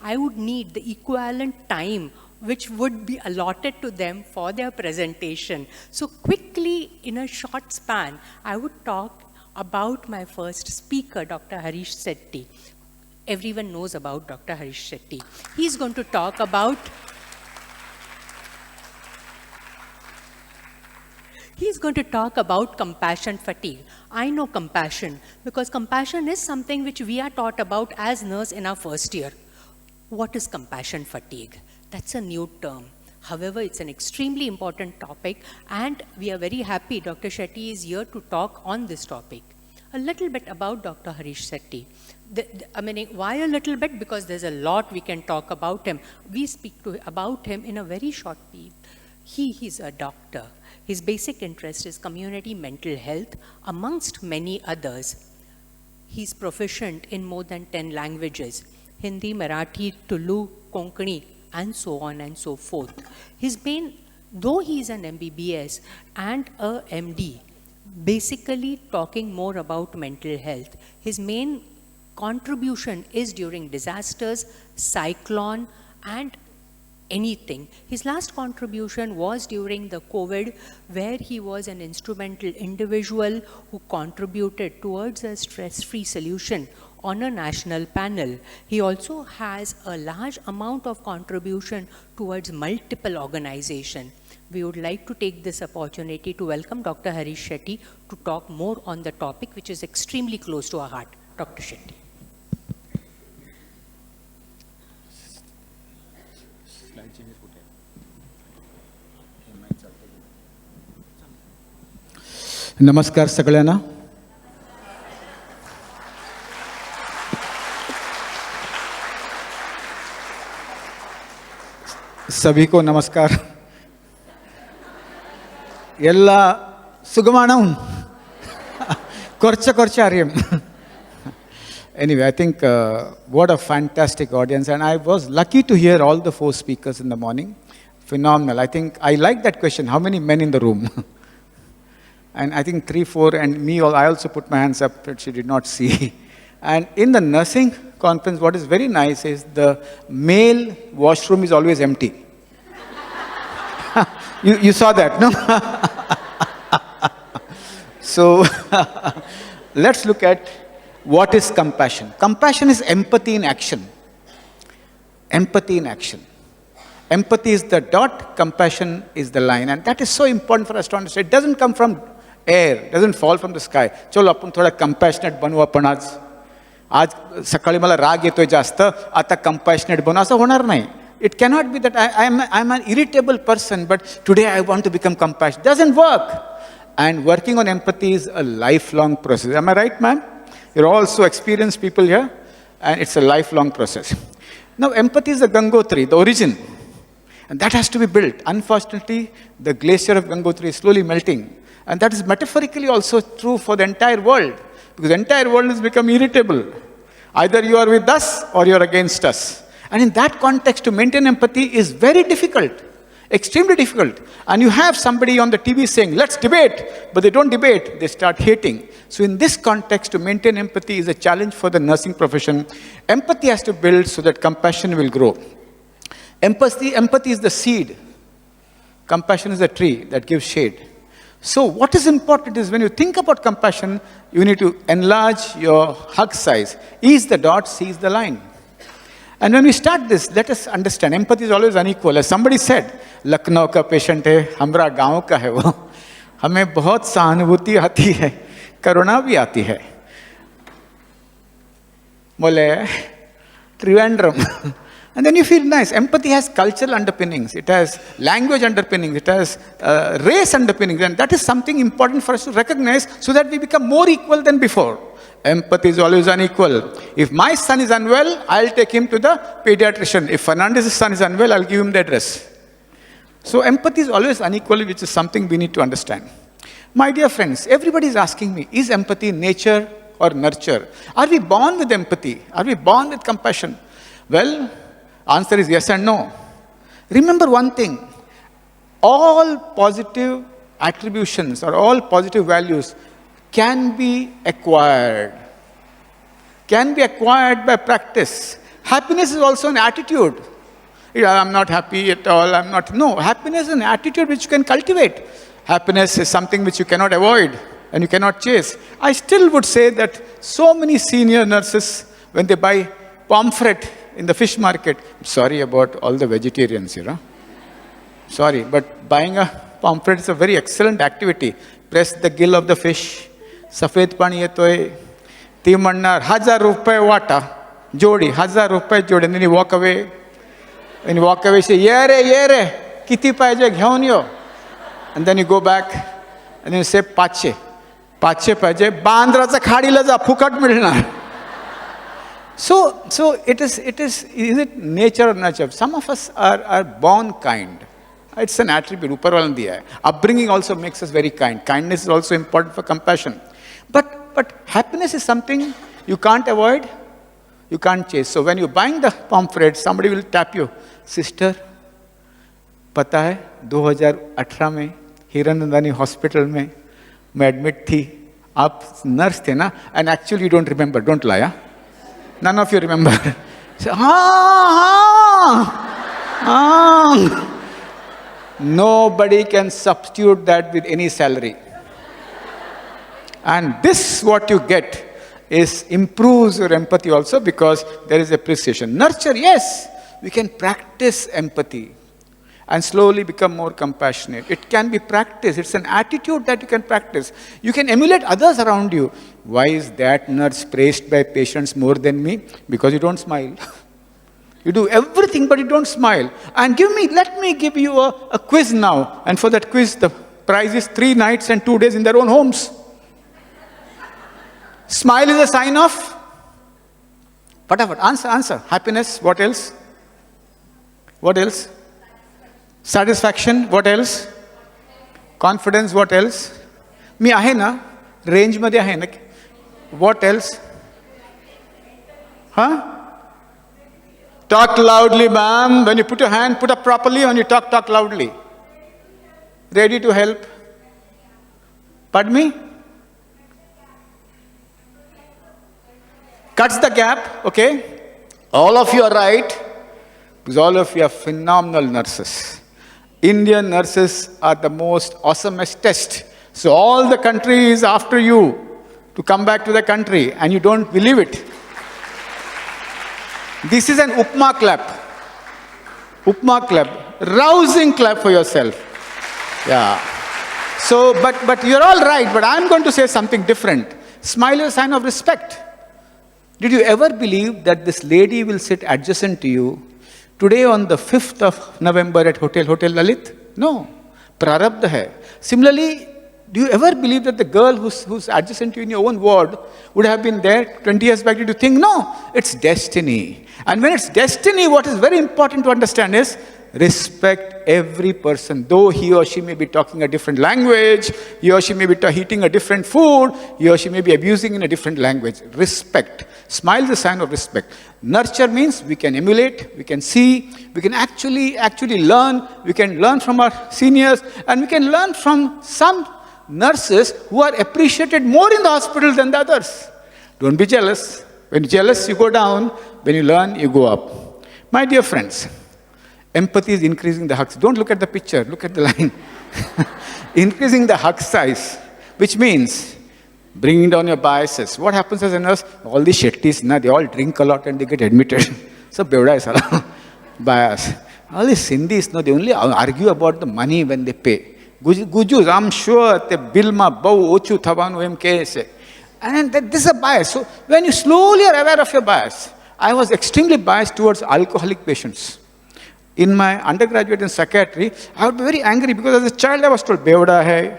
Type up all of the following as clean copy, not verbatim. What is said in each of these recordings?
I would need the equivalent time which would be allotted to them for their presentation. So quickly, in a short span, I would talk about my first speaker, Dr. Harish Sethi. Everyone knows about Dr. Harish Sethi. He's going to talk about compassion fatigue. I know compassion because compassion is something which we are taught about as nurse in our first year. What is compassion fatigue? That's a new term. However, it's an extremely important topic, and we are very happy Dr. Sethi is here to talk on this topic. A little bit about Dr. Harish Sethi. Why a little bit? Because there's a lot we can talk about him. We speak about him in a very short period. He's a doctor. His basic interest is community mental health, amongst many others. He's proficient in more than 10 languages: Hindi, Marathi, Tulu, Konkani, and so on and so forth. Though he's an MBBS and a MD, basically talking more about mental health, his main contribution is during disasters, cyclone, and anything. His last contribution was during the COVID, where he was an instrumental individual who contributed towards a stress-free solution on a national panel. He also has a large amount of contribution towards multiple organizations. We would like to take this opportunity to welcome Dr. Harish Sethi to talk more on the topic which is extremely close to our heart. Dr. Sethi. नमस्कार सगळ्यांना. सभी को नमस्कार. ಎಲ್ಲ ಸುಗಮಾನಂ Korcha ಆರ್ಯಂ. Anyway, I think what a fantastic audience, and I was lucky to hear all the 4 speakers in the morning. Phenomenal. I think I like that question, how many men in the room? And I think 3, 4, and me, I also put my hands up, but she did not see. And in the nursing conference, what is very nice is the male washroom is always empty. You saw that, no? So, let's look at what is compassion. Compassion is empathy in action. Empathy in action. Empathy is the dot, compassion is the line. And that is so important for us to understand. It doesn't come from air, it doesn't fall from the sky. चलो आपण थोडा compassionate बनवू आपण आज सकाळी मला राग येतोय जास्त, आता compassionate बनवू असं होणार नाही. It cannot be that I'm an irritable person, but today I want to become compassionate. It doesn't work. And working on empathy is a lifelong process. Am I right, ma'am? You're all so experienced people here, and it's a lifelong process. Now, empathy is the Gangotri, the origin. And that has to be built. Unfortunately, the glacier of Gangotri is slowly melting. And that is metaphorically also true for the entire world. Because the entire world has become irritable. Either you are with us or you are against us. And in that context, to maintain empathy is very difficult. Extremely difficult. And you have somebody on the TV saying, let's debate. But they don't debate, they start hating. So in this context, to maintain empathy is a challenge for the nursing profession. Empathy has to build so that compassion will grow. Empathy is the seed. Compassion is the tree that gives shade. So what is important is when you think about compassion, you need to enlarge your hug size. E is the dot, C is the line. And when we start this, let us understand, empathy is always unequal. As somebody said, Lucknow का patient है, हमारा गांव का है वो. हमें बहुत सहानुभूति आती है, करुणा भी आती है. बोले, Trivandrum. And then you feel nice. Empathy has cultural underpinnings. It has language underpinnings. It has race underpinnings. And that is something important for us to recognize so that we become more equal than before. Empathy is always unequal. If my son is unwell, I'll take him to the pediatrician. If Fernandez's son is unwell, I'll give him the address. So empathy is always unequal, which is something we need to understand. My dear friends, everybody is asking me, is empathy nature or nurture? Are we born with empathy? Are we born with compassion? Well, answer is yes and no. Remember one thing, all positive attributions or all positive values can be acquired by practice. Happiness is also an attitude. Yeah, I'm not happy at all, I'm not. No, happiness is an attitude which you can cultivate. Happiness is something which you cannot avoid and you cannot chase. I still would say that so many senior nurses, when they buy pomfret in the fish market, sorry about all the vegetarians, Sorry, but buying a pomfret is a very excellent activity. Press the gill of the fish, safed pani yetoy, ती म्हणणार 1000 रुपये वाटा, जोडी 1000 रुपये जोडी, and then you walk away. When you walk away, you say, ye re, kiti pahiजे घेऊन यो. And then you go back, and then you say, 500 पाहिजे, बांद्राच्या खाडीला जा, फुकट मिळणार. So is it nature or nurture? Some of us are born kind. It's an attribute, ऊपर वाला ने दिया है. Upbringing also makes us very kind. Kindness is also important for compassion. But happiness is something you can't avoid, you can't chase. So when you're buying the pamphlet, somebody will tap you. Sister, पता है 2018 में Hiranandani hospital में मैं admit थी, आप nurse थे ना, and actually you don't remember, don't lie, huh? None of you remember. Say, Nobody can substitute that with any salary. And this, what you get, is improves your empathy also, because there is appreciation. Nurture, yes, we can practice empathy and slowly become more compassionate. It can be practiced. It's an attitude that you can practice. You can emulate others around you. Why is that nurse praised by patients more than me? Because you don't smile. You do everything, but you don't smile. And let me give you a quiz now. And for that quiz, the prize is 3 nights and 2 days in their own homes. Smile is a sign of, answer. Happiness, what else? What else? Satisfaction, what else? Confidence, what else? मी आहे ना, range मध्ये आहे ना. What else? Huh? Talk loudly, ma'am. When you put your hand, put up properly. When you talk loudly. Ready to help? Pardon me? Cuts the gap, okay? All of you are right, because all of you are phenomenal nurses. Indian nurses are the most awesomest test. So all the country is after you to come back to the country, and you don't believe it. This is an Upma clap. Upma clap. Rousing clap for yourself. Yeah. So, but you're all right, but I'm going to say something different. Smile is a sign of respect. Did you ever believe that this lady will sit adjacent to you today on the 5th of November at Hotel Lalit? No. Prarabdha hai. Similarly, do you ever believe that the girl who's adjacent to you in your own ward would have been there 20 years back? Did you think? No. It's destiny. And when it's destiny, what is very important to understand is respect every person. Though he or she may be talking a different language, he or she may be eating a different food, he or she may be abusing in a different language. Respect. Smile is a sign of respect. Nurture means we can emulate, we can see, we can actually learn. We can learn from our seniors, and we can learn from some nurses who are appreciated more in the hospital than the others. Don't be jealous. When you're jealous, you go down. When you learn, you go up. My dear friends, empathy is increasing the hug. Don't look at the picture, look at the line. Increasing the hug size, which means bringing down your biases. What happens as a nurse? All these shettis, they all drink a lot and they get admitted. So, bevda is a bias. All these Sindhis, they only argue about the money when they pay. Gujus, I'm sure the bill ma bau ochu thavanu em kese. And this is a bias. So, when you slowly are aware of your bias, I was extremely biased towards alcoholic patients. In my undergraduate in psychiatry, I would be very angry because as a child I was told, bevda hai,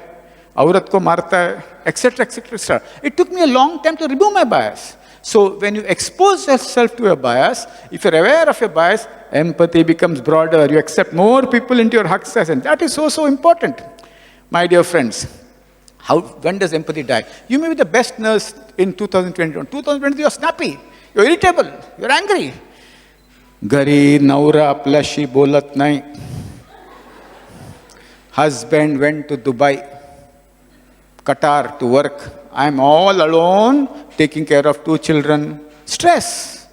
aurat ko marta hai, etc., etc., etc. It took me a long time to remove my bias. So when you expose yourself to a bias, if you're aware of your bias, empathy becomes broader. You accept more people into your hug size, and that is so important. My dear friends, when does empathy die? You may be the best nurse in 2021. 2020, you're snappy, you're irritable, you're angry. Gari naura आपल्याशी बोलत नाही. Husband went to Dubai, Qatar to work. I'm all alone, taking care of 2 children. Stress.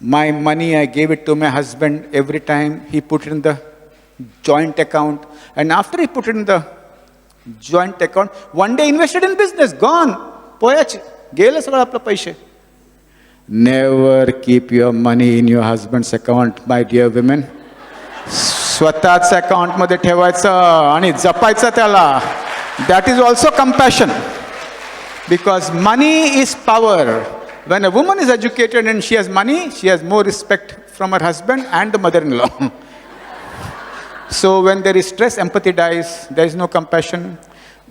My money, I gave it to my husband every time. He put it in the joint account. And after he put it in the joint account, one day invested in business, gone. पोयाच गेले सगळं आपलं पैसे. Never keep your money in your husband's account, my dear women. स्वतःच account मध्ये ठेवायचं आणि जपायचं त्याला. That is also compassion. Because money is power. When a woman is educated and she has money, she has more respect from her husband and the mother-in-law. So when there is stress, empathy dies. There is no compassion.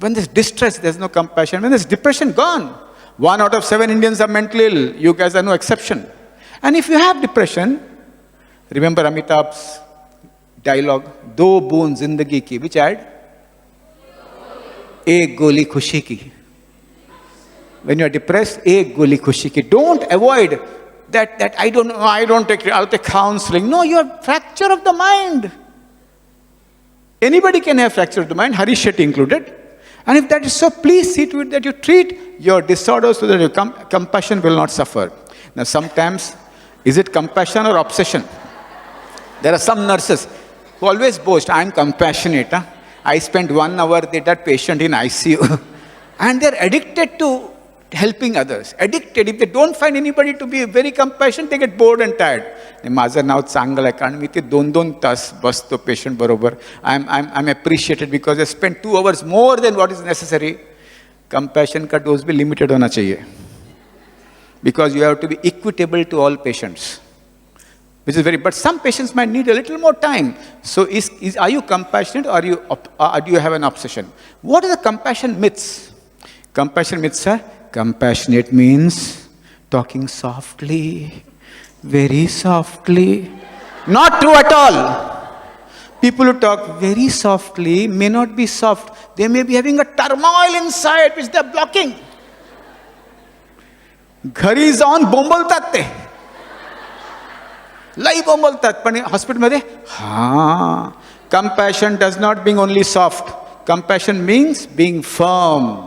When there's distress, there's no compassion. When there's depression, gone. 1 out of 7 Indians are mentally ill. You guys are no exception. And if you have depression, remember Amitabh's dialogue, "Do boon zindagi ki," which ad? "Ek goli khushi ki." When you are depressed, ek goli khushi ki. Don't avoid that I don't know, I'll take counseling. No, you have fracture of the mind. Anybody can have fracture of the mind, Harish Shetty included. And if that is so, please see to it that you treat your disorder so that your compassion will not suffer. Now sometimes, is it compassion or obsession? There are some nurses who always boast, "I'm compassionate. Huh? I spent 1 hour with that patient in ICU." And they're addicted to helping others. Addicted. If they don't find anybody to be very compassionate, they get bored and tired. माझं नाव चांगलं आहे कारण मी ते 2-2 तास बसतो patient बरोबर. I'm appreciated because I spent 2 hours more than what is necessary. Compassion का dose भी limited होना चाहिए. Because you have to be equitable to all patients. Which is but some patients might need a little more time. So are you compassionate or do you have an obsession? What are the compassion myths? Compassion myths are, compassionate means talking softly, very softly. Not true at all. People who talk very softly may not be soft. They may be having a turmoil inside which they're blocking. घरी जाऊन बोंबलतात ते. लई बोंबलतात पण हॉस्पिटलमध्ये Compassion does not mean only soft. Compassion means being firm.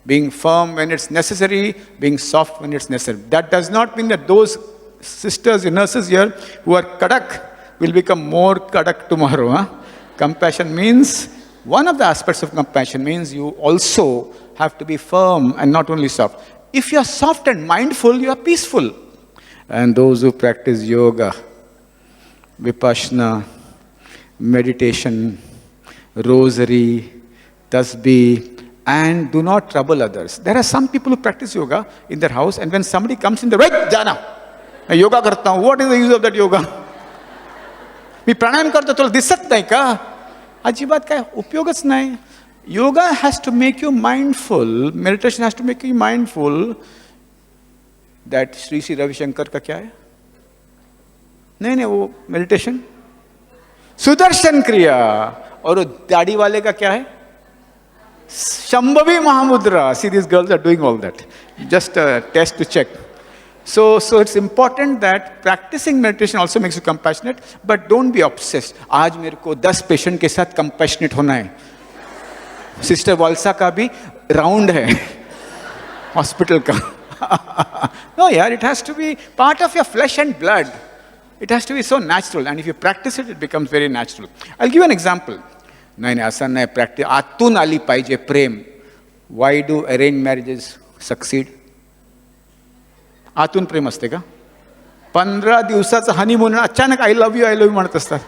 Being firm when it's necessary, being soft when it's necessary. That does not mean that those sisters and nurses here who are kadak will become more kadak tomorrow. Huh? Compassion means, one of the aspects of compassion means you also have to be firm and not only soft. If you are soft and mindful, you are peaceful. And those who practice yoga, vipassana, meditation, rosary, tasbih, and do not trouble others. There are some people who practice yoga in their house, and when somebody comes in the right, jana, मैं yoga करता हूँ. What is the use of that yoga? मी प्राणायाम करतो तुला दिसत नाही का? अजिबात काय उपयोगच नाही. Yoga has to make you mindful. Meditation has to make you mindful. That Sri Ravi Shankar का क्या है? नहीं वो meditation. सुदर्शन क्रिया. और वो दाढ़ी वाले का क्या है? Shambhavi Mahamudra. See, these girls are doing all that. Just a test to check. So it's important that practicing meditation also makes you compassionate, but don't be obsessed. आज मेरे को 10 पेशेंट के साथ compassionate होना है. सिस्टर वालसा का भी round है हॉस्पिटल का. No, yeah, it has to be part of your flesh and blood. It has to be so natural, and if you practice it, it becomes very natural. I'll give you an example. नाही असं नाही practice आतून आली पाहिजे प्रेम. Why do arranged marriages succeed? आतून प्रेम असते का? 15 दिवसाचं हनीमून अचानक I love you म्हणत असतात.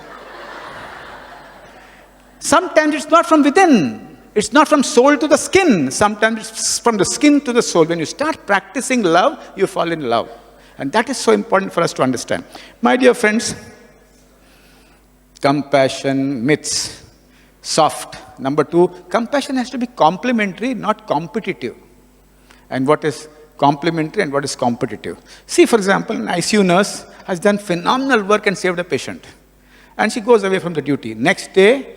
Sometimes it's not from within. It's not from soul to the skin. Sometimes it's from the skin to the soul. When you start practicing love, you fall in love. And that is so important for us to understand. My dear friends, compassion myths. Soft. Number 2, compassion has to be complementary, not competitive. And what is complementary and what is competitive? See, for example, an ICU nurse has done phenomenal work and saved a patient. And she goes away from the duty. Next day,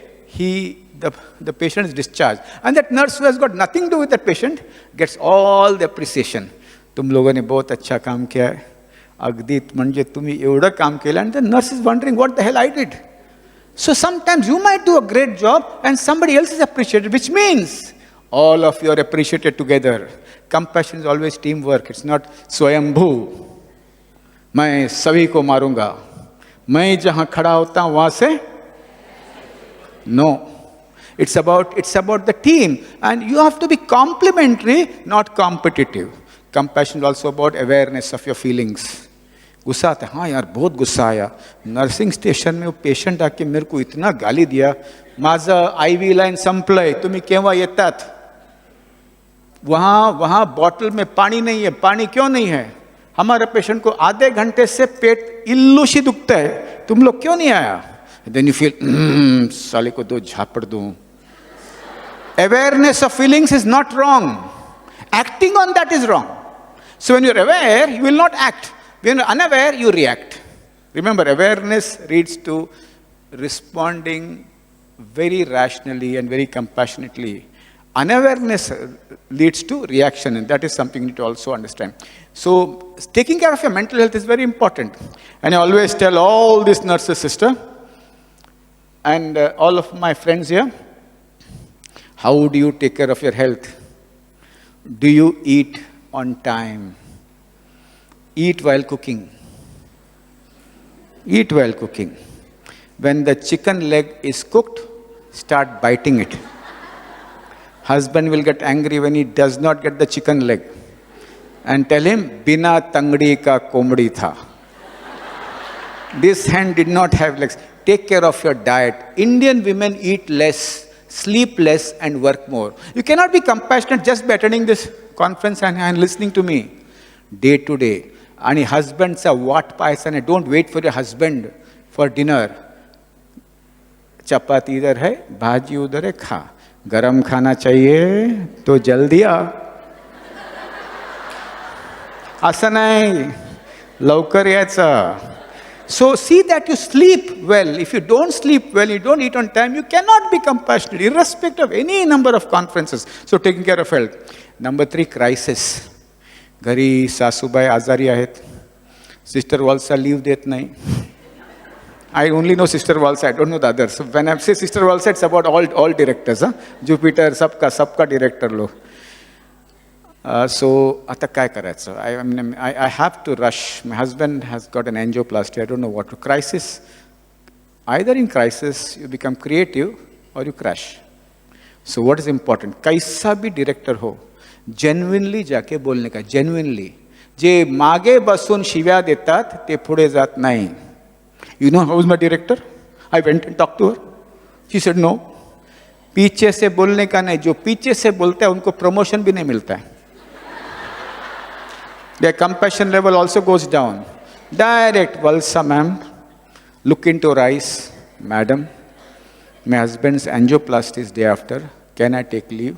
the patient is discharged. And that nurse who has got nothing to do with that patient gets all the appreciation. तुम लोगों ने बहुत अच्छा काम किया है. अगदी म्हणजे तुम्ही एवढं काम केलं. And the nurse is wondering what the hell I did. So sometimes you might do a great job and somebody else is appreciated, which means all of you are appreciated together. Compassion is always teamwork. It's not swayambhu. मैं सभी को मारूंगा, मैं जहां खड़ा होता हूं वहां से no. It's about the team, and you have to be complementary, not competitive. Compassion is also about awareness of your feelings. गुस्सा आता है, हाँ यार बहुत गुस्सा आया, नर्सिंग स्टेशन में वो पेशेंट आके मेरे को इतना गाली दिया, माझं IV लाइन संपलंय, तुम्ही केव्हा येतात? वहां बॉटल में पानी नहीं है, पानी क्यों नहीं है? हमारे पेशेंट को आधे घंटे से पेट इल्लूशी दुखता है, तुम लोग क्यों नहीं आया? Then you feel, साले को दो झापड़ दूं. Awareness of feelings is not wrong. Acting on that is wrong. So when you're aware, you will not act. When you're unaware, you react. Remember, awareness leads to responding very rationally and very compassionately. Unawareness leads to reaction, and that is something you need to also understand. So taking care of your mental health is very important. And I always tell all these nurses, sister, and all of my friends here, how do you take care of your health? Do you eat on time? Eat while cooking. Eat while cooking. When the chicken leg is cooked, start biting it. Husband will get angry when he does not get the chicken leg. And tell him, Bina tangdi ka komdi tha. This hand did not have legs. Take care of your diet. Indian women eat less, sleep less, and work more. You cannot be compassionate just by attending this conference and listening to me. Day to day. And husbands are what paisane. Don't wait for your husband for dinner. चपाती इधर है, भाजी उधर है, खा. गरम खाना चाहिए तो जल्दी आ. असं नाही, लवकर यायचं. So see that you sleep well. If you don't sleep well, you don't eat on time, you cannot be compassionate, irrespective of any number of conferences. So taking care of health. Number 3, crisis. घरी सासूबाई आजारी आहेत. Sister Valsa leave देत नाही. I only know Sister Valsa, I don't know the others. So when I say Sister Valsa, it's about all directors. Jupiter, सबका director लो. So आता काय करायचं? I have to rush. My husband has got an angioplasty. I don't know what to. Crisis. Either in crisis, you become creative or you crash. So what is important? कैसा भी director हो, genuinely जाके बोलने का, genuinely. जे मागे बसून शिव्या देतात ते पुढे जात नाही. You know how is my director? I went and talked to her. She said no. पीछे से बोलने का नहीं, जो पीछे से बोलता है उनको promotion भी नहीं मिलता है. Their compassion level also goes down. Direct, Valsa ma'am, look into her eyes. Madam, my husband's angioplasty is day after. Can I take leave?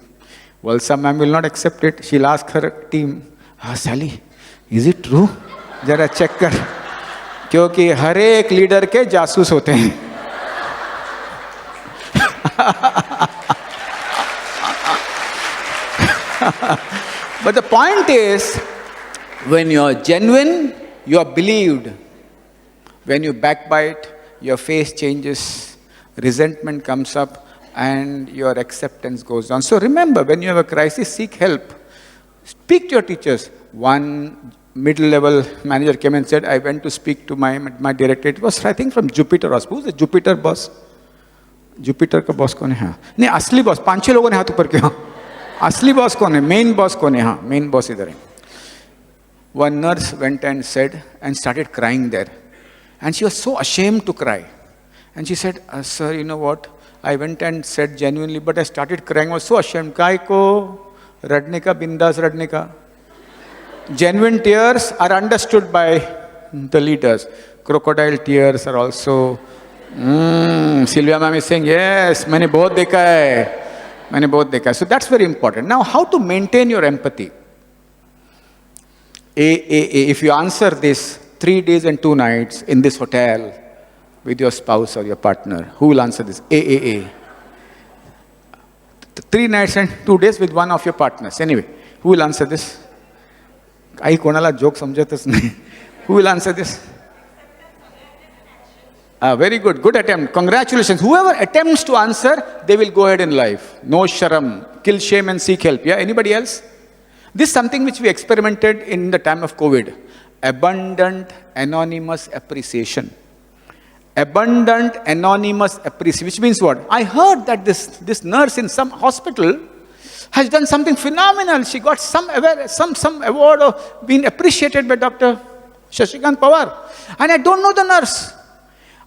Valsa ma'am will not accept it. She'll ask her team, Sally, is it true? जरा check कर. क्योंकि हर एक leader के जासूस होते हैं. But the point is, when you are genuine, you are believed. When you backbite, your face changes, resentment comes up, and your acceptance goes down. So remember, when you have a crisis, seek help. Speak to your teachers. One middle-level manager came and said, I went to speak to my director. It was, I think, from Jupiter. Who's the Jupiter boss? Jupiter का boss कौन है? हाँ नहीं, असली boss. 5-6 लोगों ने हाथ ऊपर किया. असली boss कौन है? Main boss कौन है? हाँ, main boss इधर है. One nurse went and said, and started crying there. And she was so ashamed to cry. And she said, sir, you know what? I went and said genuinely, but I started crying. I was so ashamed. काय को रडने का, बिंदास रडने का. Genuine tears are understood by the leaders. Crocodile tears are also. Sylvia ma'am is saying, yes, मैंने बहुत देखा है. मैंने बहुत देखा है. So that's very important. Now, how to maintain your empathy? If you answer this 3 days and 2 nights in this hotel with your spouse or your partner, who will answer this? 3 nights and 2 days with one of your partners. Anyway, who will answer this? काही कोणाला joke समजतच नाही. Who will answer this? Very good. Good attempt. Congratulations. Whoever attempts to answer, they will go ahead in life. No sharam. Kill shame and seek help. Yeah, anybody else? This is something which we experimented in the time of COVID. abundant anonymous appreciation. Abundant anonymous appreciation, which means what? I heard that this nurse in some hospital has done something phenomenal. She got some award or been appreciated by Dr. Shashikant Pawar. And I don't know the nurse.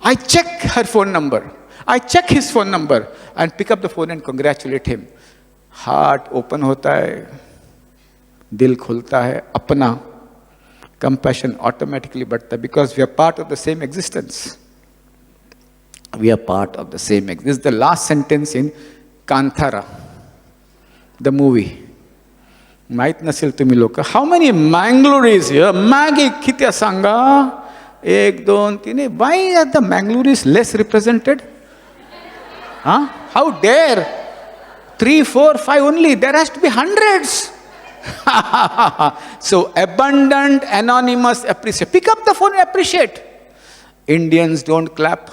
I check her phone number. I check his phone number and pick up the phone and congratulate him. Heart open hota hai, dil khulta hai, apna. Compassion automatically बढ़ता, because we are part of the same existence. We are part of the same existence. This is the last sentence in Kanthara, the movie. माहित नसेल तुम्ही लोक. How many Mangaloris here? Maggie kitya sanga? 1, 2, 3. Why are the Mangaloris less represented? Huh? How dare? 3, 4, 5 only. There has to be hundreds. So abundant, anonymous appreciation. Pick up the phone and appreciate. Indians don't clap.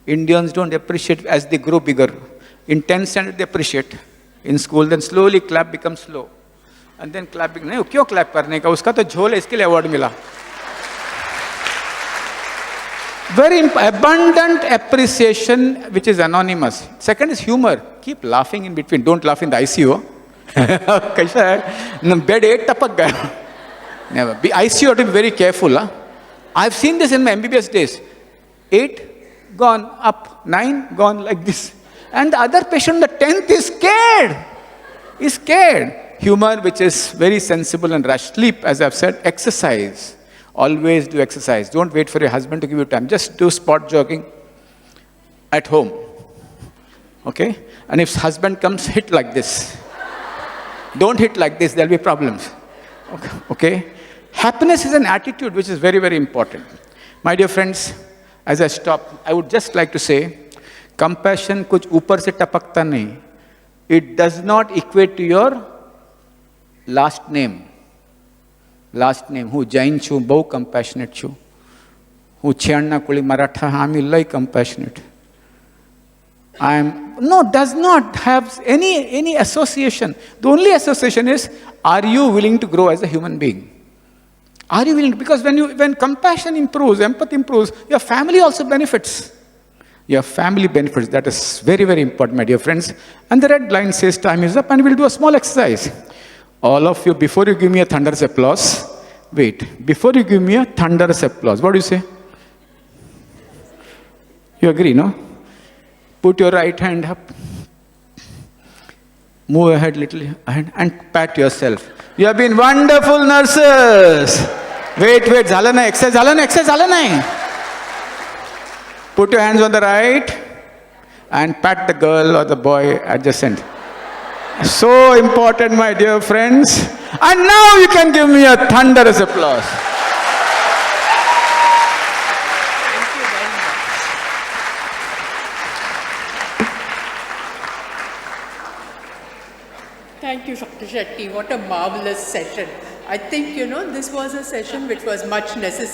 Indians don't appreciate as they grow bigger. In 10th standard they appreciate. In school, then slowly clap becomes slow. And then clapping, नहीं क्यों clap करने का? उसका तो झोल है, इसके लिए award मिला. Very abundant appreciation which is anonymous. Second is humor. Keep laughing in between. Don't laugh in the ICU. कैसा है? Bed 8 टपक गया. Never. ICU have to be very careful. Huh? I've seen this in my MBBS days. 8 gone up, 9 gone like this. And the other patient, the 10th, is scared. Is scared. Humor which is very sensible and rash. Sleep, as I've said, exercise. Always do exercise. Don't wait for your husband to give you time. Just do spot jogging at home. Okay? And if husband comes, hit like this. Don't hit like this, there'll be problems. Okay? Happiness is an attitude which is very, very important. My dear friends, as I stop, I would just like to say, compassion kuch upar se tapakta nahi. It does not equate to your last name. Last name. Who Jain chu, bow compassionate chu. Who Chianna Kuli Maratha, Hami like compassionate. Does not have any association. The only association is, are you willing to grow as a human being? Are you willing? Because when compassion improves, empathy improves, your family also benefits. Your family benefits. That is very, very important, my dear friends. And the red line says time is up, and we'll do a small exercise. All of you, before you give me a thunderous applause, wait. Before you give me a thunderous applause, what do you say? You agree, no? Put your right hand up. Move ahead little and pat yourself. You have been wonderful nurses. Wait, झालं नाही. Exercise झालं नाही. Put your hands on the right and pat the girl or the boy adjacent. So important, my dear friends. And now you can give me a thunderous applause. Thank you, Dr. Shetty. What a marvelous session. I think, this was a session which was much necessary.